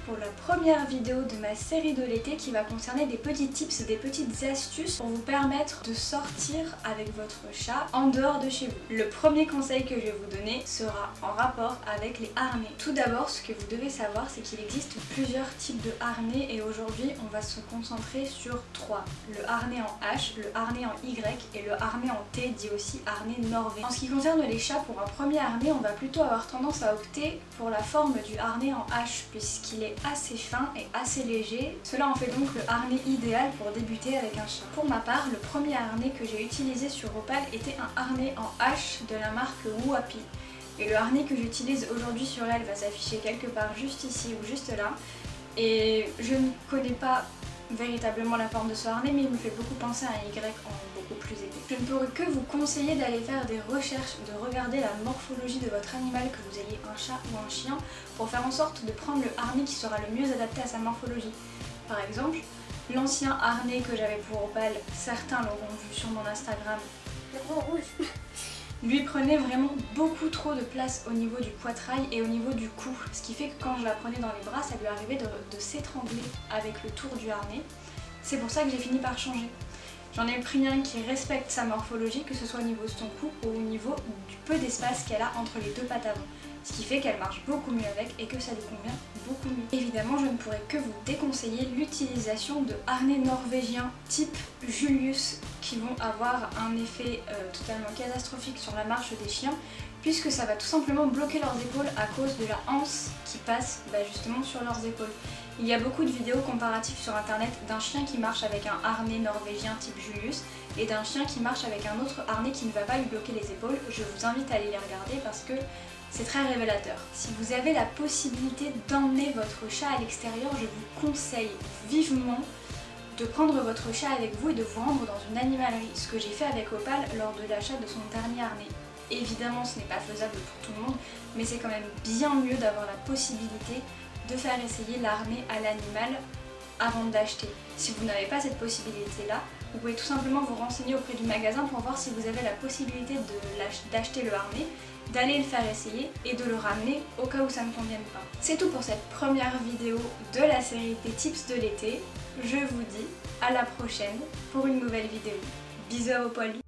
pour la première vidéo de ma série de l'été qui va concerner des petits tips et des petites astuces pour vous permettre de sortir avec votre chat en dehors de chez vous. Le premier conseil que je vais vous donner sera en rapport avec les harnais. Tout d'abord, ce que vous devez savoir, c'est qu'il existe plusieurs types de harnais et aujourd'hui on va se concentrer sur 3. Le harnais en H, le harnais en Y et le harnais en T, dit aussi harnais norvégien. En ce qui concerne les chats, pour un premier harnais, on va plutôt avoir tendance à opter pour la forme du harnais en H puisqu'il est assez fin et assez léger. Cela en fait donc le harnais idéal pour débuter avec un chat. Pour ma part, le premier harnais que j'ai utilisé sur Opal était un harnais en H de la marque Wappi. Et le harnais que j'utilise aujourd'hui sur elle va s'afficher quelque part juste ici ou juste là. Et je ne connais pas véritablement la forme de ce harnais, mais il me fait beaucoup penser à un Y en beaucoup plus épais. Je ne pourrais que vous conseiller d'aller faire des recherches, de regarder la morphologie de votre animal, que vous ayez un chat ou un chien, pour faire en sorte de prendre le harnais qui sera le mieux adapté à sa morphologie. Par exemple, l'ancien harnais que j'avais pour Opal, certains l'auront vu sur mon Instagram, le gros rouge, lui prenait vraiment beaucoup trop de place au niveau du poitrail et au niveau du cou, ce qui fait que quand je la prenais dans les bras, ça lui arrivait de s'étrangler avec le tour du harnais. C'est pour ça que j'ai fini par changer. J'en ai pris un qui respecte sa morphologie, que ce soit au niveau de son cou ou au niveau du peu d'espace qu'elle a entre les deux pattes avant. Ce qui fait qu'elle marche beaucoup mieux avec et que ça lui convient beaucoup mieux. Évidemment, je ne pourrais que vous déconseiller l'utilisation de harnais norvégiens type Julius qui vont avoir un effet totalement catastrophique sur la marche des chiens puisque ça va tout simplement bloquer leurs épaules à cause de la anse qui passe justement sur leurs épaules. Il y a beaucoup de vidéos comparatives sur internet d'un chien qui marche avec un harnais norvégien type Julius et d'un chien qui marche avec un autre harnais qui ne va pas lui bloquer les épaules. Je vous invite à aller les regarder parce que c'est très révélateur. Si vous avez la possibilité d'emmener votre chat à l'extérieur, je vous conseille vivement de prendre votre chat avec vous et de vous rendre dans une animalerie, ce que j'ai fait avec Opal lors de l'achat de son dernier harnais. Évidemment, ce n'est pas faisable pour tout le monde, mais c'est quand même bien mieux d'avoir la possibilité de faire essayer l'arnais à l'animal avant de l'acheter. Si vous n'avez pas cette possibilité-là, vous pouvez tout simplement vous renseigner auprès du magasin pour voir si vous avez la possibilité d'acheter le harnais, d'aller le faire essayer et de le ramener au cas où ça ne convienne pas. C'est tout pour cette première vidéo de la série des tips de l'été. Je vous dis à la prochaine pour une nouvelle vidéo. Bisous à vos poils.